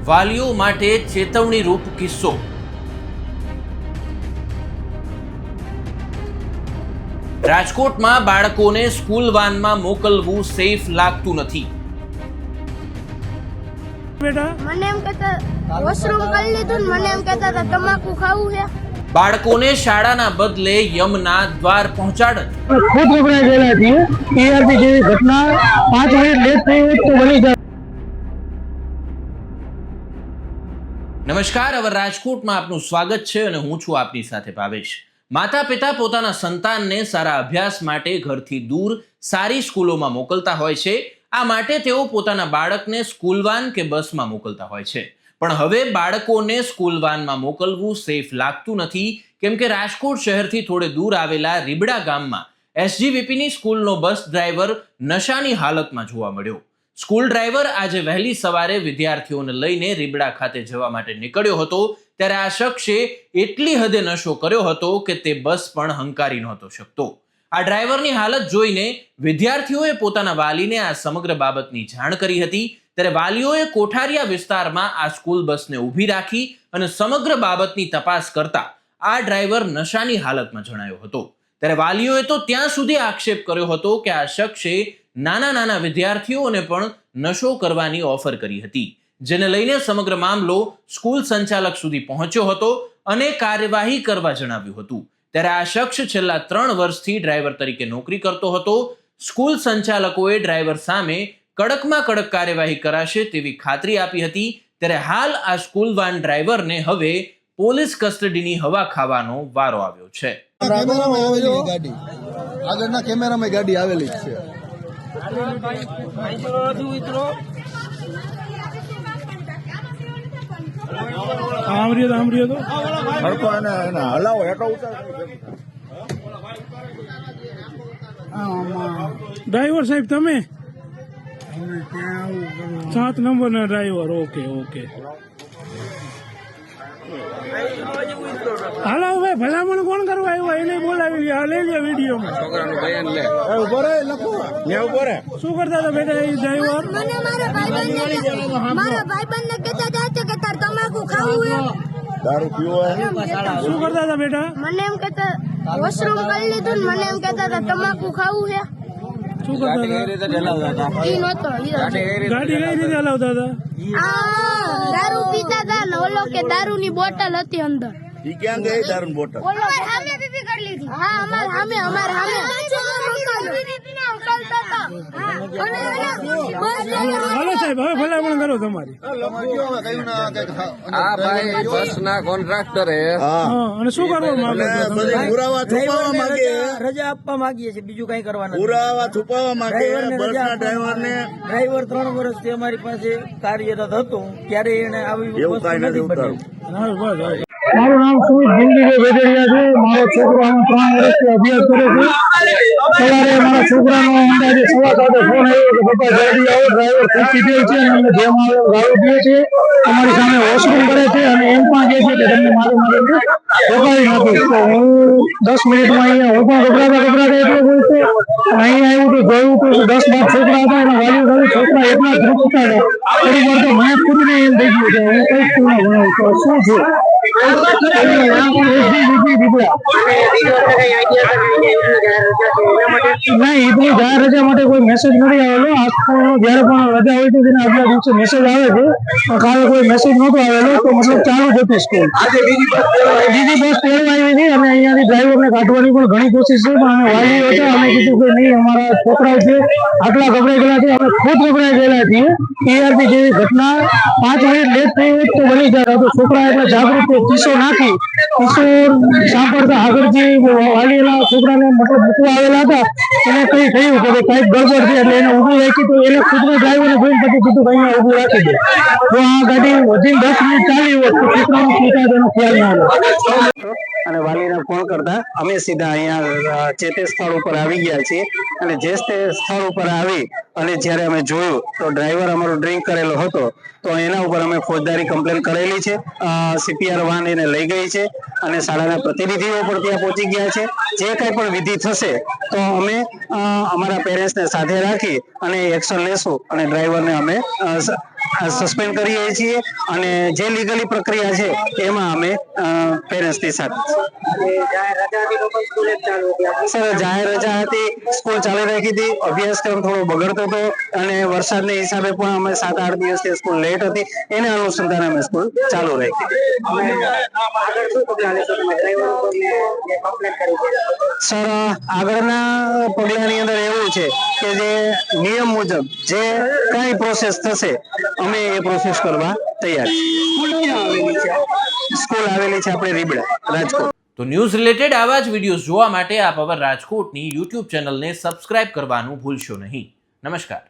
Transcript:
વાલીઓ માટે ચેતવણી રૂપ કિસ્સો। રાજકોટમાં બાળકોને સ્કૂલ વાનમાં મોકલવું સેફ લાગતું નથી। બેટા મને એમ કહેતા વોશરૂમ કરી લીધું ને મને એમ કહેતા હતા તમાકુ ખાવું છે। બાળકોને શાળાના બદલે યમના દ્વાર પહોંચાડત। ખુદ ગભરાઈ ગયેલા છીએ। ટીઆરપી જેવી ઘટના 5 મિનિટ લેટ થઈ હોત તો બની જાય। નમસ્કાર, હવે રાજકોટમાં આપનું સ્વાગત છે અને હું છું આપની સાથે ભાવેશ। માતા પિતા પોતાના સંતાનને સારા અભ્યાસ માટે ઘરથી દૂર સારી સ્કૂલોમાં મોકલતા હોય છે। આ માટે તેઓ પોતાના બાળકને સ્કૂલ વાન કે બસમાં મોકલતા હોય છે। પણ હવે બાળકોને સ્કૂલ વાનમાં મોકલવું સેફ લાગતું નથી, કેમ કે રાજકોટ શહેરથી થોડે દૂર આવેલા રીબડા ગામમાં એસજીવીપીની સ્કૂલનો બસ ડ્રાઈવર નશાની હાલતમાં જોવા મળ્યો। સ્કૂલ ડ્રાઈવર આજે વહેલી સવારે વિદ્યાર્થીઓને લઈને રીબડા ખાતે જવા માટે નીકળ્યો હતો, ત્યારે આ શખ્સે એટલી હદે નશો કર્યો હતો કે તે બસ પણ હંકારી નહોતો શકતો। આ ડ્રાઈવરની હાલત જોઈને વિદ્યાર્થીઓએ પોતાના વાલીને આ સમગ્ર બાબતની જાણ કરી હતી। ત્યારે વાલીઓએ કોઠારિયા વિસ્તારમાં આ સ્કૂલ બસને ઊભી રાખી અને સમગ્ર બાબતની તપાસ કરતા આ ડ્રાઈવર નશાની હાલતમાં જણાયો હતો। ત્યારે વાલીઓએ તો ત્યાં સુધી આક્ષેપ કર્યો હતો કે આ શખ્સે નાના વિદ્યાર્થીઓને પણ નશો કરવાની ઓફર કરી હતી, જેને લઈને સમગ્ર મામલો સ્કૂલ સંચાલક સુધી પહોંચ્યો હતો અને કાર્યવાહી કરવા જણાવ્યું હતું। ત્યારે આ શખ્સ છેલ્લા 3 વર્ષથી ડ્રાઈવર તરીકે નોકરી કરતો હતો। સ્કૂલ સંચાલકોએ ડ્રાઈવર સામે કડકમાં કડક કાર્યવાહી કરાશે તેવી ખાતરી આપી હતી। ત્યારે હાલ આ સ્કૂલ વાન ડ્રાઈવરને હવે પોલીસ કસ્ટડીની હવા ખાવાનો વારો આવ્યો છે। આગળના કેમેરામાં ગાડી આવેલી જ છે। આમરીઓ તો હરકો એને હલાવો હેઠો ઉતાર। ડ્રાઈવર સાહેબ તમે 7 નંબરના ડ્રાઈવર। ઓકે હાલો ભાઈ, ભલામણ કોણ કરવા આવ્યા એને બોલાવી લે, લઈ લે વિડીયોમાં છોકરાનું બયાન લે। શું કરતા હતા બેટા એ ડ્રાઈવર? મને મારા ભાઈબંધને કહેતા જાય છે કે તાર તમાકુ ખાવું છે। દારૂ પીવો શું કરતા હતા બેટા? મને એમ કહેતા વોશરૂમ કરી લીધું ને મને એમ કહેતા હતા તમાકુ ખાવું છે। શું કરતા હતા? ઈ નહોતો ગાડી કઈ રીતે હલાવતા હતા? દારૂ પીતા હતા ને ઓલો કે દારૂની બોટલ હતી અંદર। ઈ ક્યાં ગઈ દારૂની બોટલ? ઓલો સામે પીપી કરી લીધી। હા, અમાર સામે હાલો સાહેબ, હવે ભલામણ કરો તમારી। આ ભાઈ બસના કોન્ટ્રાક્ટર અને શું કરવા માંગે છો તમે? પુરાવા છુપાવવા માંગે, રજા આપવા માંગીએ છીએ, બીજું કઈ કરવાનું પુરાવા છુપાવવા માંગે બસના ડ્રાઈવરને। ડ્રાઈવર 3 વર્ષથી અમારી પાસે કાર્યરત હતો, ત્યારે એને આવી એવું વસ્તુ કાંઈ નથી બનેલી। મારું નામ સુમિત ભીમજીભાઈ વેડેરિયા છે। મારો છોકરો આમાં 3 વર્ષથી અભ્યાસ કરે છે। સવારે મારા છોકરાનો અંદાજે 7:15 ફોન આવ્યો કે પપ્પા જલ્દી આવો, ડ્રાઈવર ખૂબ પીધેલ છે અને અમને જેમ આવે ગાળો પીએ છે, અમારી સામે વોશરૂમ કરે છે અને એમ પણ કહે છે કે તમને મારીને ભગાવી નાખીશ। તો હું 10 મિનિટમાં અહીંયા હું પણ ગભરાતા એટલો બોલતો અહીંયા આવ્યું તો જોયું તો 10-12 છોકરા હતા, એના વાલીઓ છોકરા એટલા ધ્રુપતા હતા, થોડી વાર તો મેં ખુદને એમ થઈ ગયું કે હું કઈ સ્કૂલમાં ભણાવું તો શું છે। નહીં, એટલી જાહેર રજા માટે કોઈ મેસેજ નથી આવેલો। આ સ્કૂલનો જયારે પણ રજા હોય છે તેના આગલા દિવસે મેસેજ આવે છે, પણ કાલે કોઈ મેસેજ નહોતો આવેલો, તો મતલબ ચાલુ જ હતી સ્કૂલ। બીજી બસ તેડવા આવી હતી અને અહીંયાથી ડ્રાઈવરને કાઢવાની પણ ઘણી કોશિશ છે, પણ અમે વાલીઓ હતા, અમે કીધું કે નહીં, અમારા છોકરાઓ છે આટલા ગભરાઈ ગયેલા છે, અમે ખુદ ગભરાઈ ગયેલા છીએ। ટીઆરપી જેવી ઘટના 5 મિનિટ લેટ થઈ હોત તો બની જાય। તો છોકરા એટલા જાગૃત કિસ્સો નાખી, કિસ્સો સાંભળતા આગળથી વાલીના છોકરાને મતલબ મૂકવા આવેલા હતા, એને કઈ થયું કે કઈક ગડબડ છે એટલે એને ઊભું રાખી, તો એને ખુદના ડ્રાઈવરને જોઈને પછી કીધું કે અહીંયા ઊભું રાખી દે। તો આ ગાડી વધીને 10 મિનિટ ચાલી હોત તો છોકરાનો પિતા તેનો ખ્યાલ ના આવ્યો અને વાલીને ફોન કરતા અમે સીધા અહીંયા જે તે સ્થળ ઉપર આવી ગયા છીએ। અને જે તે સ્થળ ઉપર આવી અને જ્યારે અમે જોયું તો ડ્રાઈવર અમારો ડ્રિંક કરેલો હતો, તો એના ઉપર અમે ફોજદારી કમ્પ્લેન કરેલી છે। સીપીઆર વાન એને લઈ ગઈ છે અને શાળાના પ્રતિનિધિઓ પણ ત્યાં પહોંચી ગયા છે। જે કંઈ પણ વિધિ થશે તો અમે અમારા પેરેન્ટ્સને સાથે રાખી અને એક્શન લેશું અને ડ્રાઈવરને અમે સસ્પેન્ડ કરીએ છીએ અને જે લીગલી પ્રક્રિયા છે એમાં અમે પેરેન્ટ્સની સાથે સર જાહેર રજા હતી, સ્કૂલ ચાલુ રાખી હતી, અભ્યાસક્રમ થોડો બગડતો હતો અને વરસાદના હિસાબે પણ અમે 7-8 દિવસથી સ્કૂલ લેટ હતી, એને અનુસંધાને અમે સ્કૂલ ચાલુ રાખી. સર આગળના પગલાની અંદર એવું છે કે જે નિયમ મુજબ જે કઈ પ્રોસેસ થશે અમે એ પ્રોસેસ કરવા તૈયાર છીએ. સ્કૂલ આવેલી છે આપણે રીબડા, રાજકોટ. તો ન્યૂઝ રિલેટેડ આવા જ વિડીયોઝ જોવા માટે આપ અવર રાજકોટની યુટ્યુબ ચેનલને સબસ્ક્રાઇબ કરવાનું ભૂલશો નહીં. નમસ્કાર.